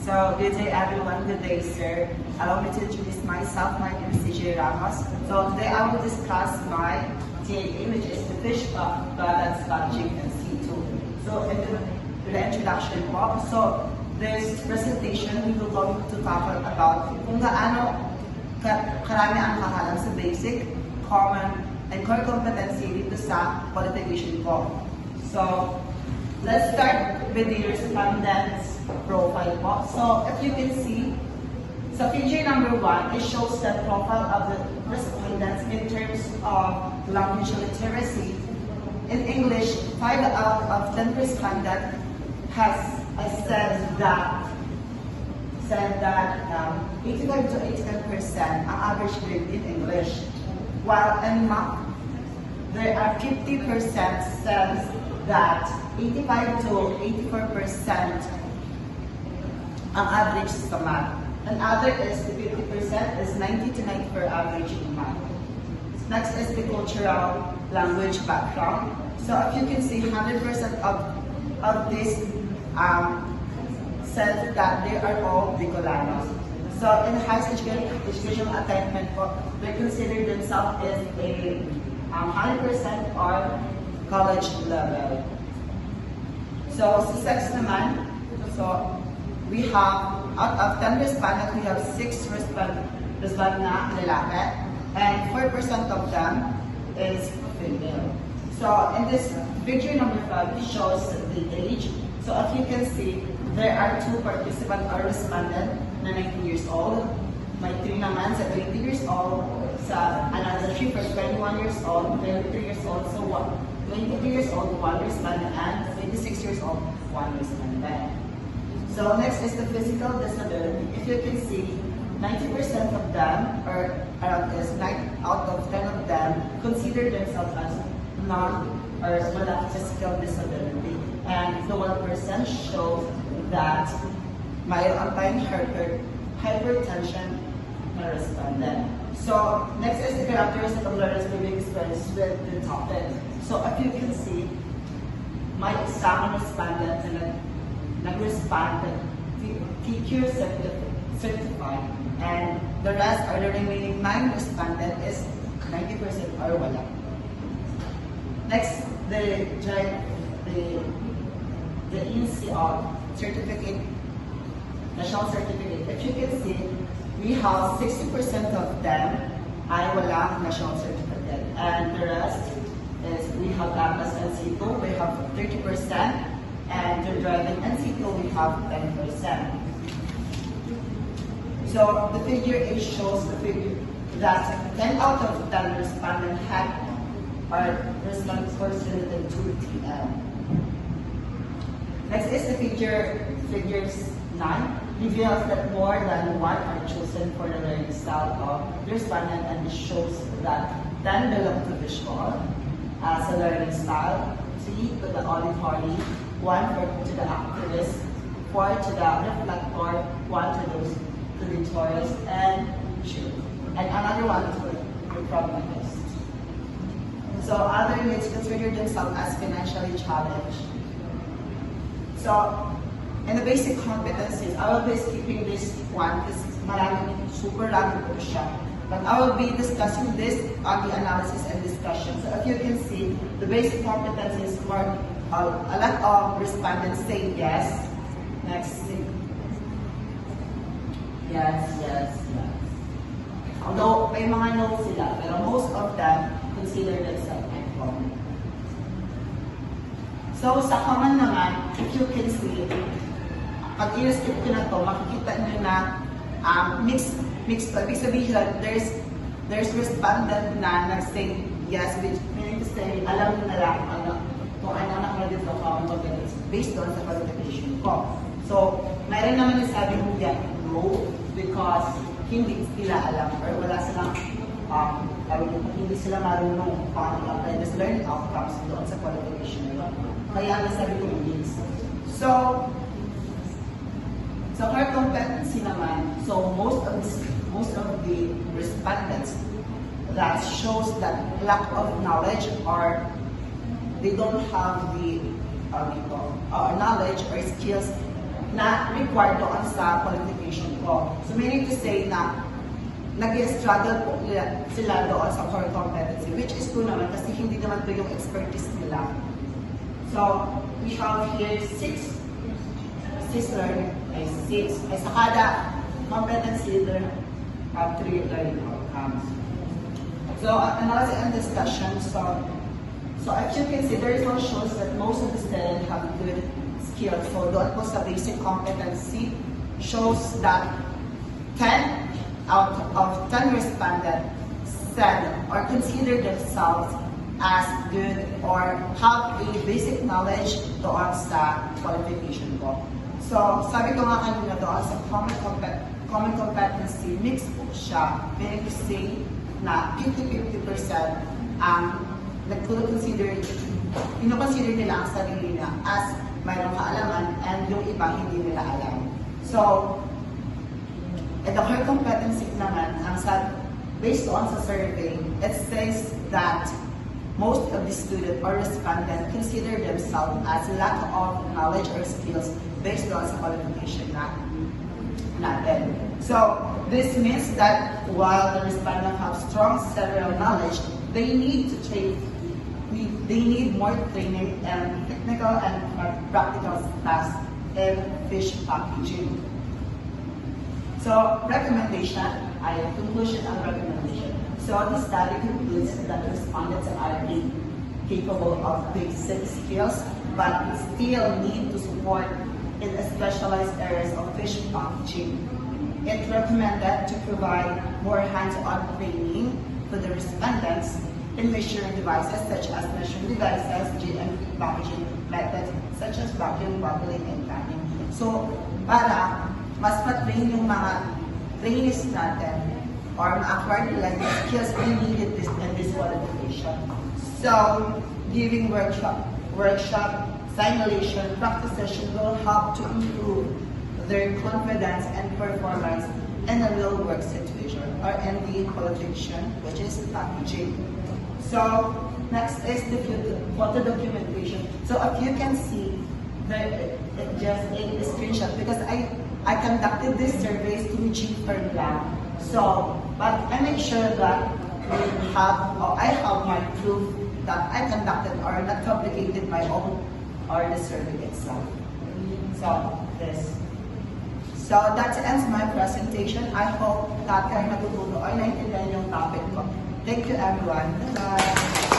So, good day everyone, good day sir. Allow me to introduce myself, my name is CJ Ramos. So today I will discuss my TA, which is the fish balance logic and C2. So in the introduction po, so this presentation we will going to talk about kung gaano karami ang kahalang sa basic, common, and core competency dito sa qualification po. So let's start with the respondents profile po. So if you can see, so figure number 1, it shows the profile of the respondents in terms of language literacy. In English, 5 out of 10 respondents has said that 85 to 85% ang average grade in English. While in math, there are 50% says that 85 to 84% ang average sa math. And other is the 50% is 90 to 94 average in math. Next is the cultural language background. So if you can see, 100% of this says that they are all Bicolanos. So in high educational attainment, they consider themselves as a 100% or college level. So sa sex naman, so we have, out of 10 respondents, we have 6 respondents na lalaki, and 4% of them is female. So in this picture number 5, it shows the age. So if you can see, there are 2 participants or respondents na 19 years old, may 3 naman sa 20 years old, sa another 3 for 21 years old, 23 years old, so 23 years old, 1 respondent, and 26 years old, 1 respondent. So next is the physical disability. If you can see, 90% of them, or around 9 out of 10 of them, consider themselves as non or wala physical disability. And the 1% shows that may antayang hypertension na respondent. So next is the characteristic of learners living experience with the topic. So if you can see, my exam respondent and nag-respond TQ certified, and the rest are the remaining 9 respondent is 90% or wala. Next, the NCR certificate, national certificate. If you can see, we have 60% of them ay walang national certificate, and the rest is we have APAS and CITO, we have 30%. And the driving and CITO, we have 10%. So the figure 8 shows the figure that 10 out of 10 respondents had or respondents course related to TM. Next is the figures 9 reveals that more than 1 are chosen for the learning style of the respondent, and it shows that 10 belong to visual as a learning style, 3 to the auditory, 1 to the activist, 4 to the reflector, 1 to those to the tourist, and another 1 to the pragmatist. So other needs consider themselves as financially challenged. So in the basic competencies, I will be skipping this one because super random po siya. But I will be discussing this on the analysis and discussion. So if you can see, the basic competencies are a lot of respondents say yes. Next, yes. Although may mga no sila, pero most of them consider themselves common. So sa common naman, if you can see, pag i-skip ko na to, makikita nyo na mixed. Ibig sabihin, there's respondent na nag-say yes, which meaning to say, alam nyo na lang kung ano nakalagay sa common competence based on sa qualification ko. So, mayroon naman yung sabi mo no, because hindi sila alam or wala silang hindi sila marunong paano apply this learning outcomes doon sa qualification nila. Kaya nasabi ko yes. So core competency naman, so most of the respondents that shows that lack of knowledge or they don't have the knowledge or skills na required doon sa qualification ko. So meaning to say na nag-struggle po sila doon sa core competency, which is true naman kasi hindi naman ito yung expertise nila. So, we have here six learning, ay sa kada competency learn have 3 learning outcomes. So, analysis and discussion. So if you consider, it all shows that most of the students have good skills. So, doon po sa basic competency shows that 10 out of 10 respondents said or consider themselves as good or have a basic knowledge doon sa qualification ko. So, sabi ko nga kanina doon sa common competency, mix po siya. Meaning to say na 50-50% ang nag-consider nila ang sarili nila as mayroong kaalaman and yung iba hindi nila alam. So, at the core competency naman, based on sa survey, it says that most of the students or respondents consider themselves as lack of knowledge or skills based on sa qualification natin. So, this means that while the respondents have strong several knowledge, they need more training and technical and practical tasks in fish packaging. So, recommendation, conclusion and recommendation. So, the study concludes that respondents are capable of basic skills, but still need to support in specialized areas of fish packaging. It recommended to provide more hands-on training for the respondents in measuring devices such as measuring devices, GMP packaging methods such as vacuum, bottling, and canning. So, para mas ma-train yung mga trainees natin or ma-acquire nila yung skills we needed in this qualification. So, giving workshop, simulation, practice session will help to improve their confidence and performance in a real work situation or in the qualification, which is packaging. So, next is the photo documentation. So, if you can see, just a screenshot because I conducted these surveys to cheaper lang. So, but I make sure that I have my proof that I conducted or not fabricated my own or the survey itself. So, So, that ends my presentation. I hope that kayo natututo ay naintindihan yung topic ko. Thank you everyone. Bye-bye.